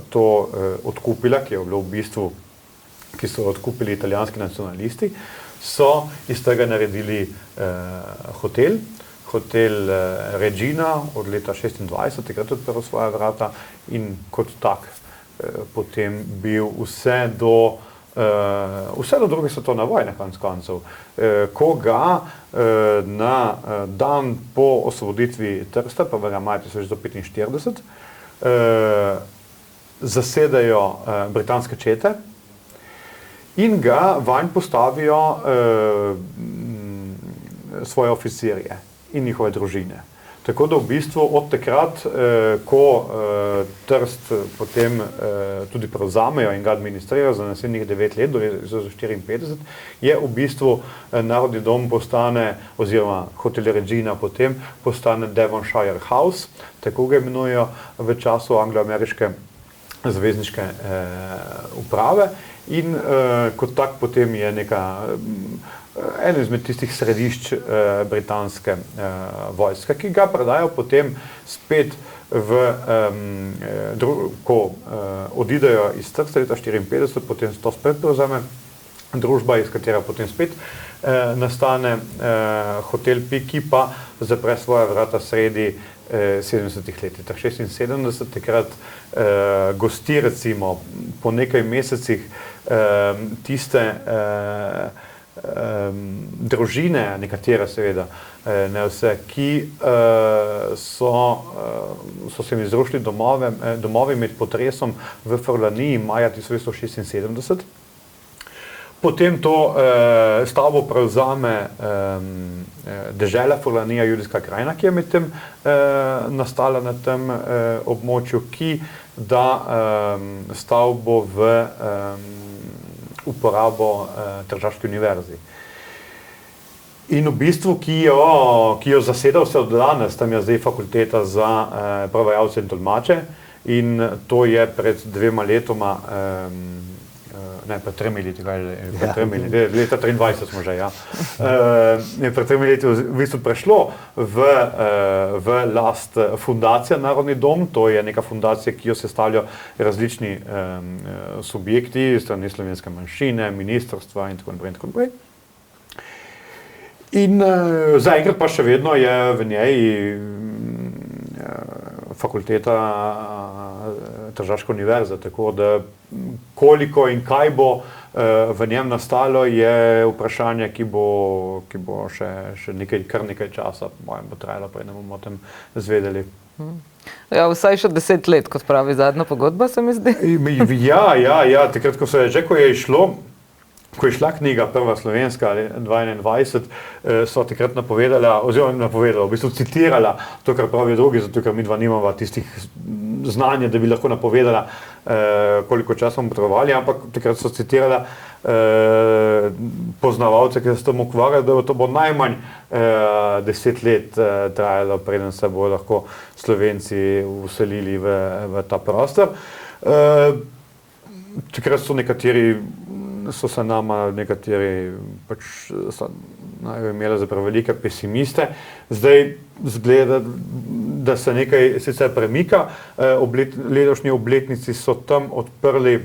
to odkupila, ki je bilo v bistvu, ki so odkupili italijanski nacionalisti, so iz tega naredili hotel Regina od leta 26, takrat odprl svoja vrata in kot tak potem bil vse do druge svetovne vojne, konec koncev. Ko ga na dan po osvoboditvi Trsta, 1. maja 1945, zasedajo britanske čete in ga vanj postavijo svoje oficirje in njihove družine. Tako da v bistvu od takrat, ko Trst potem tudi prevzamejo in ga administrirajo za naslednjih 9 let, do leta 1954, je v bistvu Narodni dom postane, oziroma hotel Regina potem postane Devonshire House, tako ga imenujejo v času anglo-ameriške zavezniške uprave in kot tak potem je eno izmed tistih središč britanske vojske, ki ga predajo potem spet ko odidejo iz Trsta leta 1954, potem to spet prevzame družba, iz katera potem spet nastane hotel Pik, ki pa zapre svoja vrata sredi 70-ih letih. 76 takrat gosti recimo po nekaj mesecih tiste družine, nekatere seveda, ne vse, ki so se mi zrušili domovi med potresom v Furlaniji maja 1976. Potem to stavbo prevzame dežela Furlanija, judijska krajina, ki je medtem nastala na tem območju, ki da stavbo v uporabo Tržaški univerzi. In v bistvu, ki jo zaseda vse od danes, tam je zdaj fakulteta za prevajalce in tolmače in to je pred 2 letoma, pred 3 leti, leta 23 smo že, ja. Pred 3 leti v bistvu prešlo v last fundacija Narodni dom, to je neka fundacija, ki jo sestavljajo različni subjekti, strani slovenske manjšine, ministrstva in tako naprej. In zaenkrat pa še vedno je v njej fakulteta Tržaške univerze, tako da koliko in kaj bo v njem nastalo, je vprašanje, ki bo še kar nekaj časa, po mojem, bo trajalo, pa ne bomo o tem zvedeli. Ja, vsaj še 10 let, kot pravi zadnja pogodba, se mi zdi. Ja, takrat, ko je šla knjiga prva slovenska, 2021, so takrat napovedala, v bistvu citirala to, kar pravijo drugi, zato ker mi dva nimava tistih znanja, da bi lahko napovedala, koliko časa bomo potrebovali, ampak takrat so citirala poznavalce, ki se s tem ukvarjajo, da to bo najmanj 10 let trajalo, preden se bodo lahko Slovenci vselili v ta prostor. Takrat so se nama nekateri imeli za prevelike pesimiste. Zdaj zgleda, da se nekaj sicer premika. Letošnji obletnici so tam odprli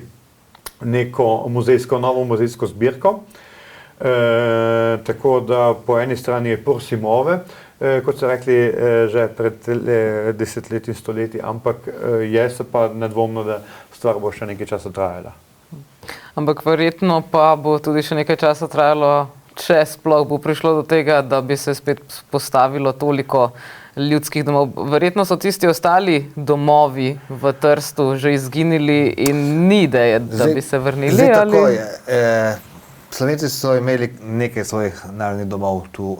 neko novo muzejsko zbirko. Tako da po eni strani je Porsimove, kot so rekli že pred desetletji in stoletji, ampak je se pa nedvomno, da stvar bo še nekaj časa trajala. Ampak verjetno pa bo tudi še nekaj časa trajalo, če sploh bo prišlo do tega, da bi se spet postavilo toliko ljudskih domov. Verjetno so tisti ostali domovi v Trstu že izginili in ni ideje, da bi se vrnili. Zdaj tako je. Slovenci so imeli nekaj svojih narodnih domov tu.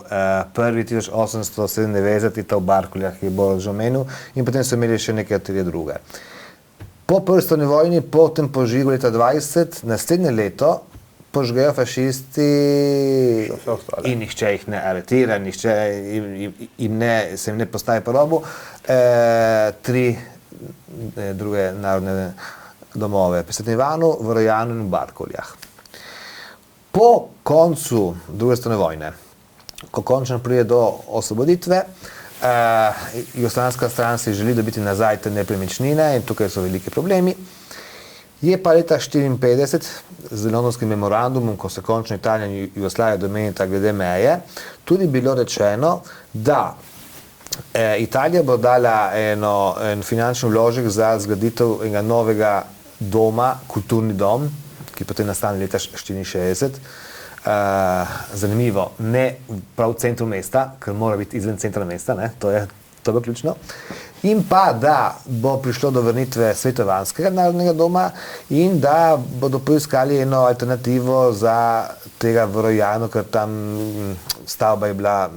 Prvi 1897 je ta v Barkoljah, ki je Boris že omenil, in potem so imeli še nekatere druge. Po prvi svetovni vojni, po tem požigu leta 20, naslednje leto požgejo fašisti in nihče jih ne aretira, nihče se jim ne postavi po robu, 3 druge narodne domove, pri Svetem Ivanu, v Rojanu in v Barkoljah. Po koncu druge svetovne vojne, ko končno pride do osvoboditve, jugoslovanska stran si želi dobiti nazaj te nepremičnine in tukaj so veliki problemi. Je pa leta 1954 z Londonskim memorandumom, ko se končno Italija in Jugoslavija domenita glede meje, tudi bilo rečeno, da Italija bo dala en finančni vložek za zgraditev enega novega doma, kulturni dom, ki potem nastane leta 1964. Zanimivo, ne prav v centru mesta, ker mora biti izven centra mesta, to je ključno. In pa, da bo prišlo do vrnitve Svetovanskega narodnega doma in da bodo poiskali eno alternativo za tega v Rojanu, ker tam stavba je bila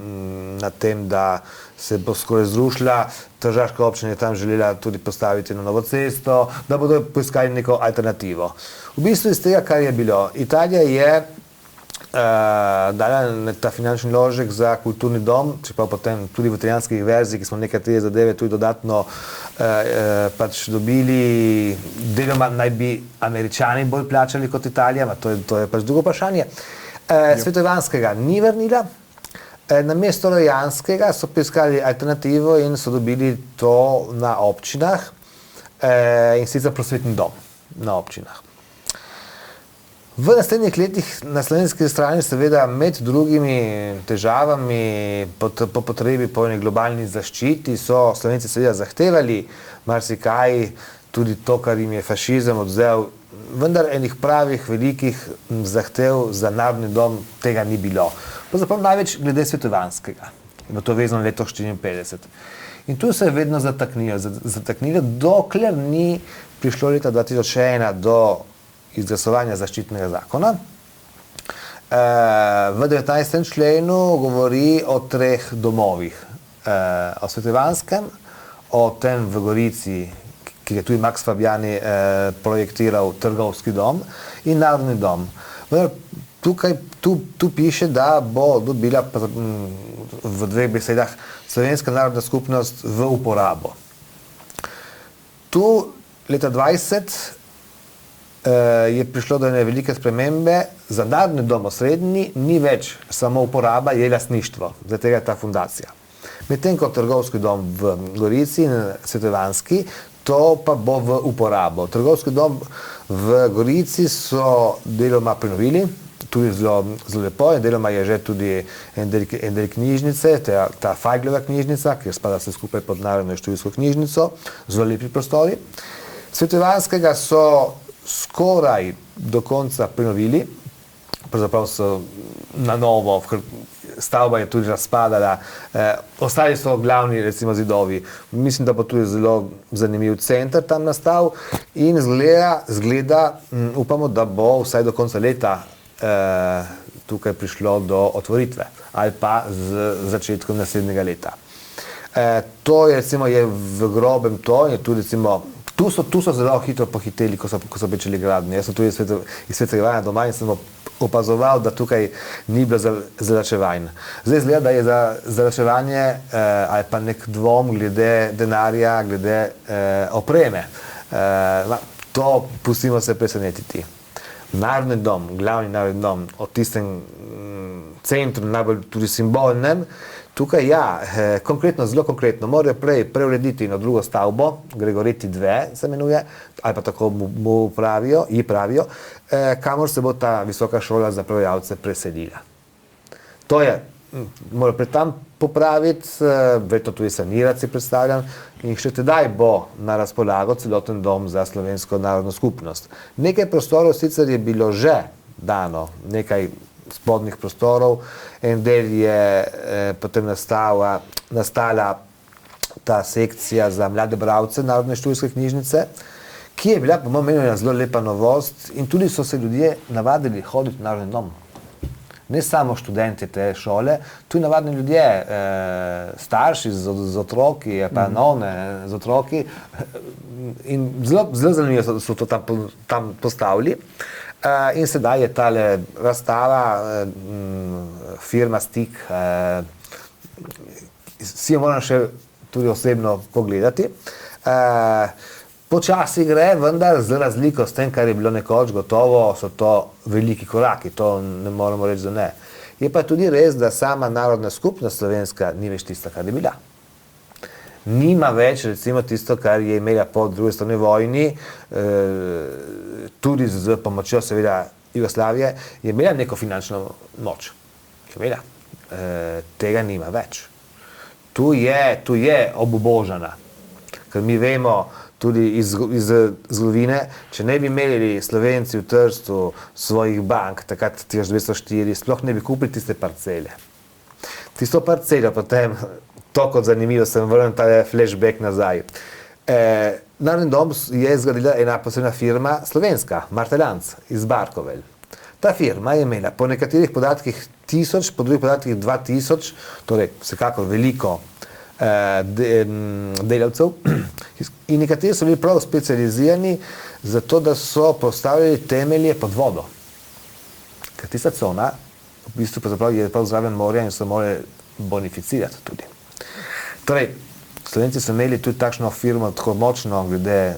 na tem, da se bo skoraj zrušila, Tržaška občina je tam želela tudi postaviti eno novo cesto, da bodo poiskali neko alternativo. V bistvu iz tega, kar je bilo, Italija je dala ta finančni vložek za kulturni dom, čeprav potem tudi v italijanskih verziji, ki smo nekatere zadeve tudi dodatno dobili, deloma naj bi Američani bolj plačali kot Italija, to je pač drugo vprašanje. Svetovanskega ni vrnila, namesto Rojanskega so poiskali alternativo in so dobili to na občinah, in sicer prosvetni dom na občinah. V naslednjih letih na slovenski strani seveda med drugimi težavami po potrebi po eni globalni zaščiti so Slovenci seveda zahtevali marsikaj, tudi to, kar jim je fašizem odvzel, vendar enih pravih velikih zahtev za narodni dom tega ni bilo. Pravzaprav največ glede Svetovanskega, in to vezano leto 1954. In tu se je vedno zataknilo, dokler ni prišlo leta 2001 do izglasovanja zaščitnega zakona. V 19. členu govori o 3 domovih. O Svetovanskem, o tem v Gorici, ki je tudi Max Fabiani projektiral trgovski dom, in narodni dom. tu piše, da bo dobila v dveh besedah Slovenska narodna skupnost v uporabo. Tu leta 20 je prišlo do ene velike spremembe. Za Narodni dom osrednji ni več samo uporaba, je lastništvo. Zaradi tega je ta fundacija. Medtem ko trgovski dom v Gorici in Svetovanski, to pa bo v uporabo. Trgovski dom v Gorici so deloma prenovili, tudi zelo lepo, in deloma je že tudi en del knjižnice, ta Fajglova knjižnica, kjer spada vse skupaj pod Narodno študijsko knjižnico, zelo lepi prostori. Svetovanskega so skoraj do konca prenovili, pravzaprav so na novo, stavba je tudi razpadala, ostali so glavni recimo zidovi. Mislim, da bo tudi zelo zanimiv center tam nastal in zgleda, upamo, da bo vsaj do konca leta tukaj prišlo do otvoritve ali pa z začetkom naslednjega leta. To je recimo je v grobem to in tudi recimo tu so zelo hitro pohiteli, ko so začeli gradnje. Jaz sem tudi iz Svetega doma in sem opazoval, da tukaj ni bilo zalačevanj. Zdaj izgleda, da je za zalačevanje ali pa nek dvom glede denarja, glede opreme. To pustimo se presenetiti. Narodni dom, glavni narodni dom, o tistem centru, najbolj tudi simbolnem, tukaj konkretno, zelo konkretno, morajo prej preurediti na drugo stavbo, Gregoreti 2 se imenuje, ali pa tako mu pravijo, kamor se bo ta visoka šola za prevajalce preselila. To je, morajo tam popraviti, verjetno tudi sanirati, si predstavljam, in še tedaj bo na razpolago celoten dom za Slovensko narodno skupnost. Nekaj prostorov sicer je bilo že dano, nekaj spodnjih prostorov, en del je potem nastala ta sekcija za mlade bralce Narodne študijske knjižnice, ki je bila po mojem mnenju zelo lepa novost in tudi so se ljudje navadili hoditi v Narodni dom. Ne samo študenti te šole, tudi navadni ljudje, starši z otroki, pa none z otroki, in zelo zanimivo so to tam postavili. In sedaj je tale razstava, firma Stik, si jo moram še tudi osebno pogledati. Počasi gre, vendar z razliko s tem, kar je bilo nekoč gotovo, so to veliki koraki, to ne moramo reči, da ne. Je pa tudi res, da sama narodna skupnost slovenska ni več tista, kar je bila. Nima več recimo tisto, kar je imela po drugi svetovni vojni, tudi z pomočjo seveda Jugoslavije, je imela neko finančno moč. Imela. Tega nima več. Tu je obubožana, ker mi vemo tudi iz zgodovine, če ne bi imeli Slovenci v Trstu svojih bank, takrat 1904, sploh ne bi kupili tiste parcele. Tisto parcelo potem, to kot zanimivo, sem vrnil ta flashback nazaj. Narodni dom je zgradila ena posebna firma slovenska, Martelanc iz Barkovelj. Ta firma je imela po nekaterih podatkih 1000, po drugih podatkih 2000, torej vsekakor veliko delavcev in nekateri so bili prav specializirani za to, da so postavili temelje pod vodo. Ker tista cona v bistvu je prav zraven morja in so morali bonificirati tudi. Torej, Slovenci so imeli tudi takšno firmo, tako močno glede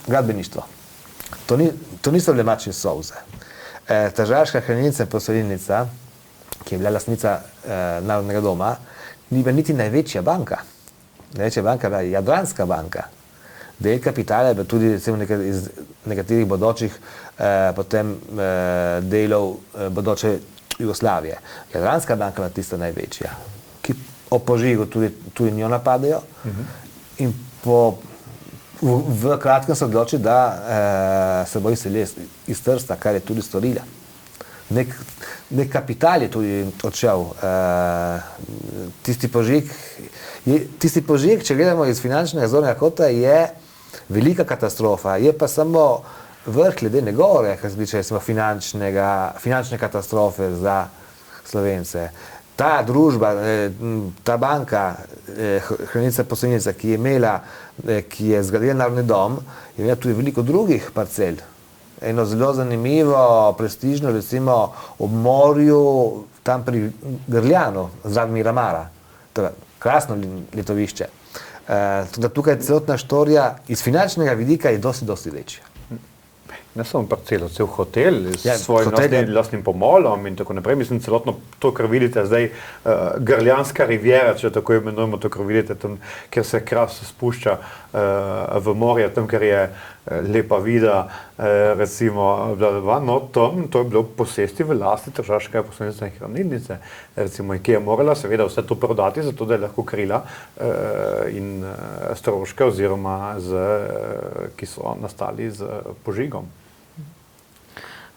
gradbeništva. To niso bile mačje solze. Tržaška hranilnica in posojilnica, ki je bila lastnica Narodnega doma, ni bila niti največja banka. Največja banka je bila Jadranska banka. Del kapitala je bil tudi recimo iz nekaterih bodočih potem delov bodoče Jugoslavije. Jadranska banka je bila tista največja, ki o požigu tudi njo napadajo in v kratkem se odloči, da se bo izselila iz Trsta, kar je tudi storila. Nek kapital je tudi odšel. Tisti požig, če gledamo iz finančnega zornega kota, je velika katastrofa. Je pa samo vrh ledene gore, kar se tiče finančne katastrofe za Slovence. Ta družba, ta banka, hranilnica posojilnica, ki je zgradila Narodni dom, je imela tudi veliko drugih parcel. eno zelo zanimivo, prestižno, recimo ob morju, tam pri Grljanu, zraven Miramara. To je krasno letovišče. Tudi tukaj celotna štorija iz finančnega vidika je dosti večja. Ne samo parcelo, cel hotel s Ja, svojim hotel je- lastnim pomolom in tako naprej. Mislim, celotno to, kar vidite zdaj, Grljanska riviera, če tako imenujemo to, kar vidite tam, kjer se Kras spušča v morje, tam, kjer je lepa vida, recimo, no, to je bilo posesti v lasti Tržaške poslovnice hranilnice, recimo, ki je morala seveda vse to prodati, zato da je lahko krila in stroške oziroma ki so nastali z požigom.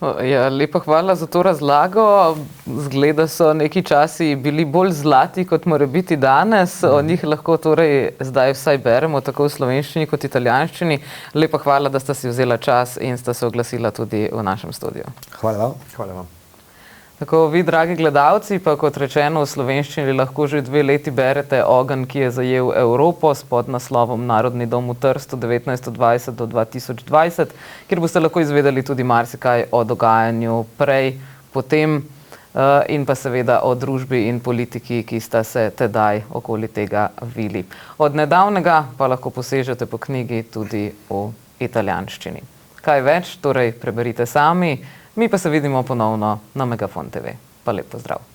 Ja, lepa hvala za to razlago. Zgleda so neki časi bili bolj zlati, kot mora biti danes. O njih lahko torej zdaj vsaj beremo, tako v slovenščini kot italijanščini. Lepa hvala, da sta si vzela čas in sta se oglasila tudi v našem studiu. Hvala vam. Hvala vam. Tako vi, dragi gledalci, pa kot rečeno v slovenščini lahko že 2 leti berete Ogenj, ki je zajel Evropo s podnaslovom Narodni dom v Trstu 1920 do 2020, kjer boste lahko izvedeli tudi marsikaj o dogajanju prej, potem in pa seveda o družbi in politiki, ki sta se tedaj okoli tega vili. Od nedavnega pa lahko posežete po knjigi tudi v italijanščini. Kaj več, torej preberite sami. Mi pa se vidimo ponovno na Megafon TV. Pa lep pozdrav.